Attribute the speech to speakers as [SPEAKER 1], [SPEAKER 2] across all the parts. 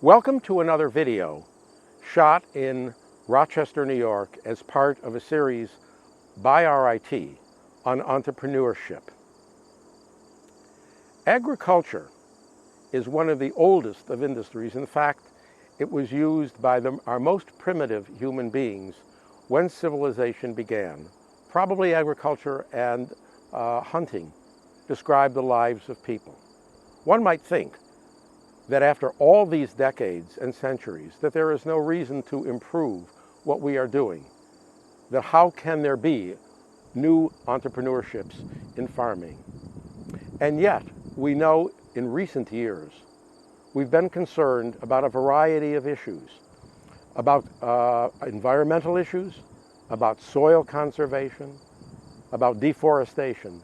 [SPEAKER 1] Welcome to another video shot in Rochester, New York as part of a series by RIT on entrepreneurship. Agriculture is one of the oldest of industries. In fact, it was used by our most primitive human beings when civilization began. Probably agriculture and hunting describe the lives of people. One might think that after all these decades and centuries, that there is no reason to improve what we are doing. That how can there be new entrepreneurships in farming? And yet, we know in recent years, we've been concerned about a variety of issues, about environmental issues, about soil conservation, about deforestation,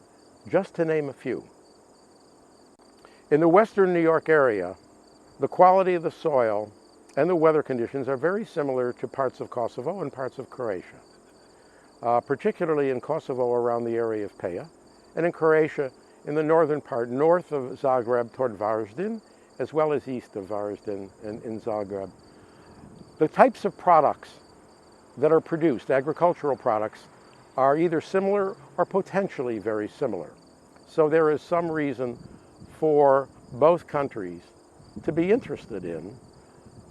[SPEAKER 1] just to name a few. In the Western New York area, the quality of the soil and the weather conditions are very similar to parts of Kosovo and parts of Croatia, particularly in Kosovo around the area of Peja, and in Croatia in the northern part, north of Zagreb toward Varaždin, as well as east of Varaždin and in Zagreb. The types of products that are produced, agricultural products, are either similar or potentially very similar. So there is some reason for both countries to be interested in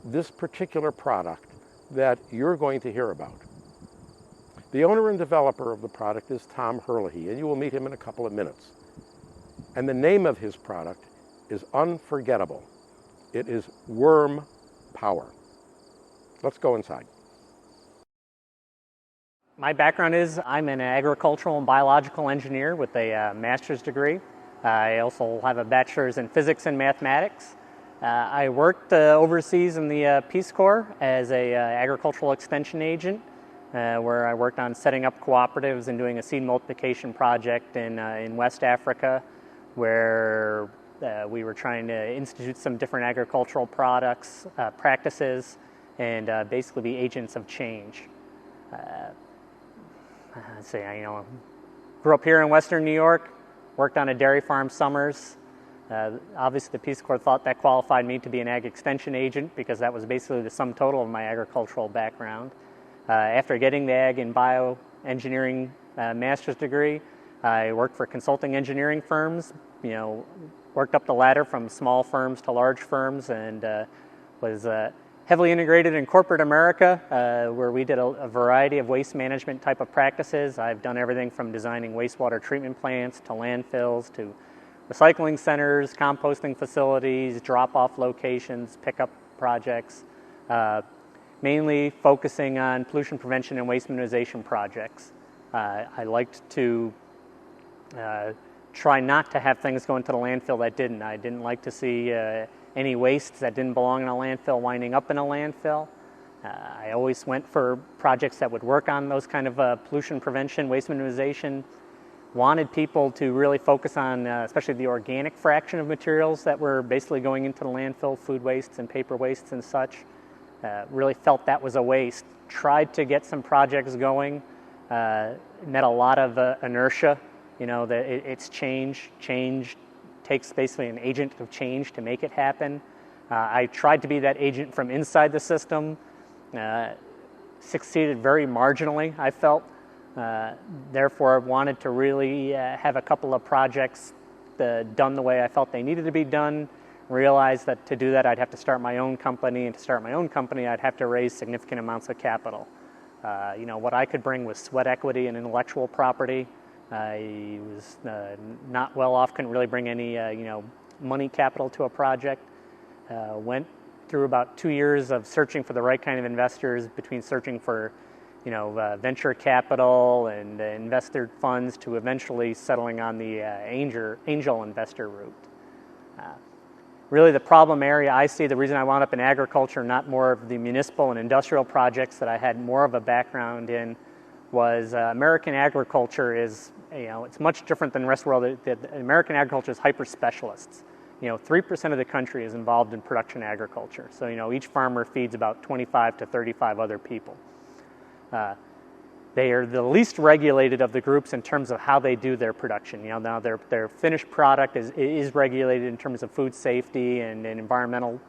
[SPEAKER 1] this particular product that you're going to hear about. The owner and developer of the product is Tom Herlihy, and you will meet him in a couple of minutes. And the name of his product is unforgettable. It is Worm Power. Let's go inside.
[SPEAKER 2] My background is I'm an agricultural and biological engineer with a master's degree. I also have a bachelor's in physics and mathematics. I worked overseas in the Peace Corps as an agricultural extension agent, where I worked on setting up cooperatives and doing a seed multiplication project in West Africa, where we were trying to institute some different agricultural practices, and basically be agents of change. Grew up here in Western New York, worked on a dairy farm summers. Obviously, the Peace Corps thought that qualified me to be an ag extension agent because that was basically the sum total of my agricultural background. After getting the ag and bioengineering master's degree, I worked for consulting engineering firms, worked up the ladder from small firms to large firms, and was heavily integrated in corporate America, where we did a variety of waste management type of practices. I've done everything from designing wastewater treatment plants to landfills to recycling centers, composting facilities, drop-off locations, pickup projects, mainly focusing on pollution prevention and waste minimization projects. I liked to try not to have things go into the landfill that didn't. I didn't like to see any waste that didn't belong in a landfill winding up in a landfill. I always went for projects that would work on those kind of pollution prevention, waste minimization. Wanted people to really focus on especially the organic fraction of materials that were basically going into the landfill, food wastes and paper wastes and such. Really felt that was a waste. Tried to get some projects going, met a lot of inertia. It's change. Change takes basically an agent of change to make it happen. I tried to be that agent from inside the system. Succeeded very marginally, I felt. Therefore, I wanted to really have a couple of projects done the way I felt they needed to be done. Realized that to do that, I'd have to start my own company, and to start my own company, I'd have to raise significant amounts of capital. What I could bring was sweat equity and intellectual property. I was not well off, couldn't really bring any money capital to a project. Went through about 2 years of searching for the right kind of investors, between searching for venture capital and investor funds to eventually settling on the angel investor route. Really the problem area I see, the reason I wound up in agriculture, not more of the municipal and industrial projects that I had more of a background in, was American agriculture is, it's much different than the rest of the world. The American agriculture is hyper-specialists. 3% of the country is involved in production agriculture. So, each farmer feeds about 25 to 35 other people. They are the least regulated of the groups in terms of how they do their production. Now their finished product is regulated in terms of food safety and environmental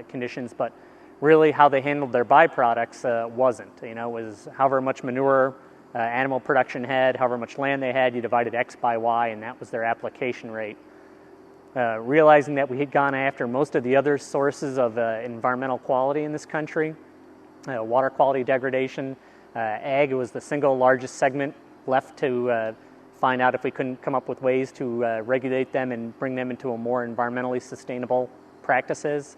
[SPEAKER 2] conditions, but really how they handled their byproducts wasn't. You know, it was however much manure animal production had, however much land they had, you divided X by Y, and that was their application rate. Realizing that we had gone after most of the other sources of environmental quality in this country, water quality degradation, ag was the single largest segment left to find out if we couldn't come up with ways to regulate them and bring them into a more environmentally sustainable practices.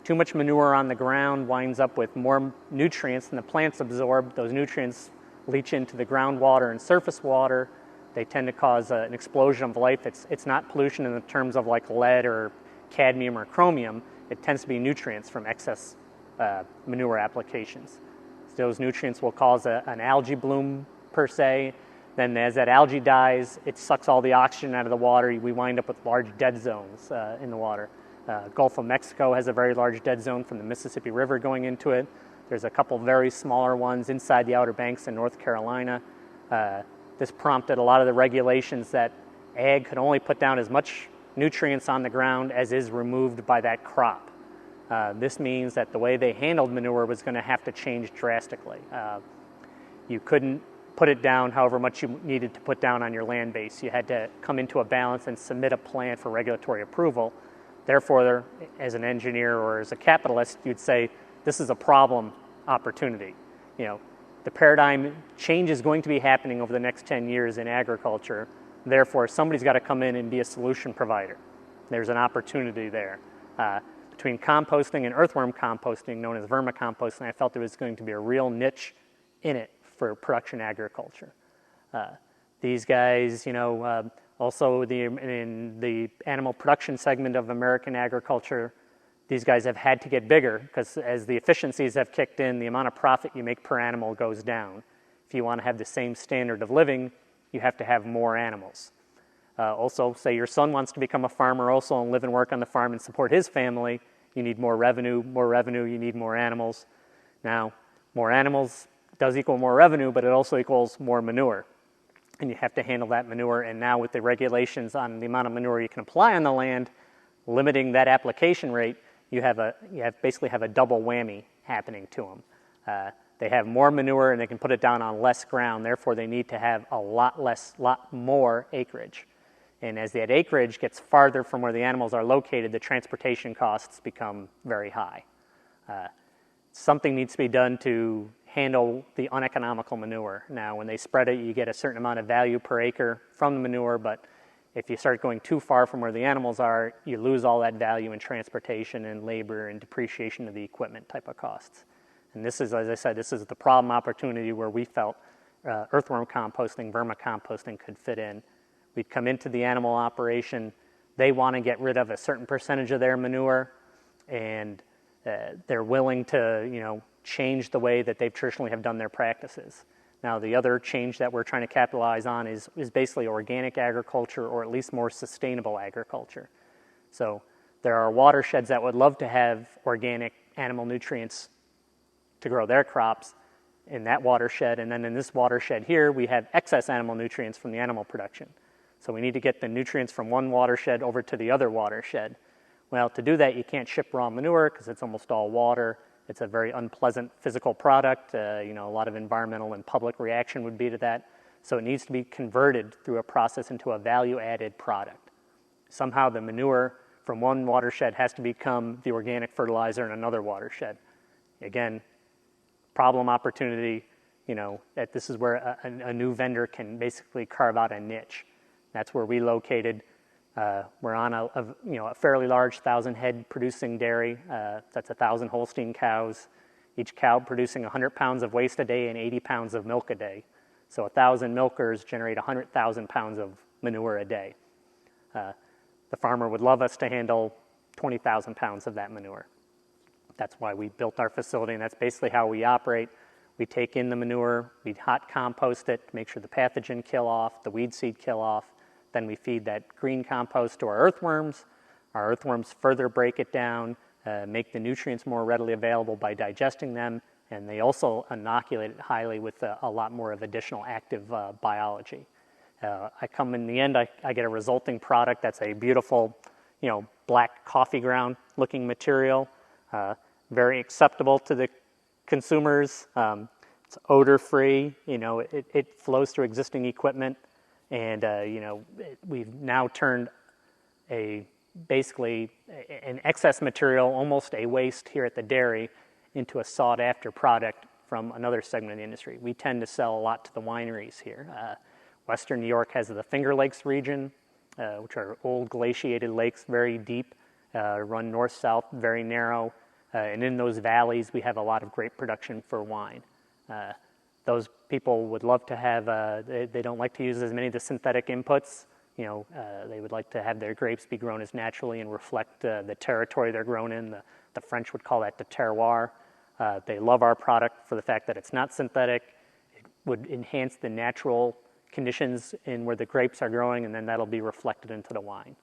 [SPEAKER 2] Too much manure on the ground winds up with more nutrients than the plants absorb. Those nutrients leach into the groundwater and surface water. They tend to cause an explosion of life. It's not pollution in the terms of like lead or cadmium or chromium. It tends to be nutrients from excess manure applications. So those nutrients will cause an algae bloom per se. Then as that algae dies, it sucks all the oxygen out of the water. We wind up with large dead zones in the water. Gulf of Mexico has a very large dead zone from the Mississippi River going into it. There's a couple very smaller ones inside the Outer Banks in North Carolina. This prompted a lot of the regulations that ag could only put down as much nutrients on the ground as is removed by that crop. This means that the way they handled manure was going to have to change drastically. You couldn't put it down however much you needed to put down on your land base. You had to come into a balance and submit a plan for regulatory approval. Therefore, as an engineer or as a capitalist, you'd say, this is a problem opportunity. You know, the paradigm change is going to be happening over the next 10 years in agriculture. Therefore, somebody's got to come in and be a solution provider. There's an opportunity there. Between composting and earthworm composting, known as vermicomposting, I felt there was going to be a real niche in it for production agriculture. These guys, you know, also in the animal production segment of American agriculture, these guys have had to get bigger because as the efficiencies have kicked in, the amount of profit you make per animal goes down. If you want to have the same standard of living, you have to have more animals. Also, say your son wants to become a farmer also and live and work on the farm and support his family, you need more revenue, you need more animals. Now, more animals does equal more revenue, but it also equals more manure. And you have to handle that manure, and now with the regulations on the amount of manure you can apply on the land, limiting that application rate, you basically have a double whammy happening to them. They have more manure and they can put it down on less ground, therefore they need to have a lot more acreage. And as that acreage gets farther from where the animals are located, the transportation costs become very high. Something needs to be done to handle the uneconomical manure. Now, when they spread it, you get a certain amount of value per acre from the manure, but if you start going too far from where the animals are, you lose all that value in transportation and labor and depreciation of the equipment type of costs. And this is, as I said, this is the problem opportunity where we felt earthworm composting, vermicomposting could fit in. We'd come into the animal operation, they want to get rid of a certain percentage of their manure, and they're willing to, you know, change the way that they've traditionally have done their practices. Now, the other change that we're trying to capitalize on is basically organic agriculture, or at least more sustainable agriculture. So there are watersheds that would love to have organic animal nutrients to grow their crops in that watershed, and then in this watershed here, we have excess animal nutrients from the animal production. So we need to get the nutrients from one watershed over to the other watershed. Well, to do that, you can't ship raw manure because it's almost all water. It's a very unpleasant physical product. You know, a lot of environmental and public reaction would be to that. So it needs to be converted through a process into a value-added product. Somehow the manure from one watershed has to become the organic fertilizer in another watershed. Again, problem opportunity, you know, that this is where a new vendor can basically carve out a niche. That's where we located. We're on a fairly large 1,000-head producing dairy. That's 1,000 Holstein cows, each cow producing 100 pounds of waste a day and 80 pounds of milk a day. So 1,000 milkers generate 100,000 pounds of manure a day. The farmer would love us to handle 20,000 pounds of that manure. That's why we built our facility, and that's basically how we operate. We take in the manure, we hot compost it to make sure the pathogen kill off, the weed seed kill off. Then we feed that green compost to our earthworms. Our earthworms further break it down, make the nutrients more readily available by digesting them, and they also inoculate it highly with a lot more of additional active biology. In the end, I get a resulting product that's a beautiful, black coffee ground looking material, very acceptable to the consumers. It's odor free. It flows through existing equipment, and we've now turned basically an excess material, almost a waste here at the dairy, into a sought after product from another segment of the industry. We tend to sell a lot to the wineries here. Western New York has the Finger Lakes region, which are old glaciated lakes, very deep, run north-south, very narrow. And in those valleys, we have a lot of grape production for wine. Those people would love to have, they don't like to use as many of the synthetic inputs. They would like to have their grapes be grown as naturally and reflect the territory they're grown in. The French would call that the terroir. They love our product for the fact that it's not synthetic. It would enhance the natural conditions in where the grapes are growing, and then that'll be reflected into the wine.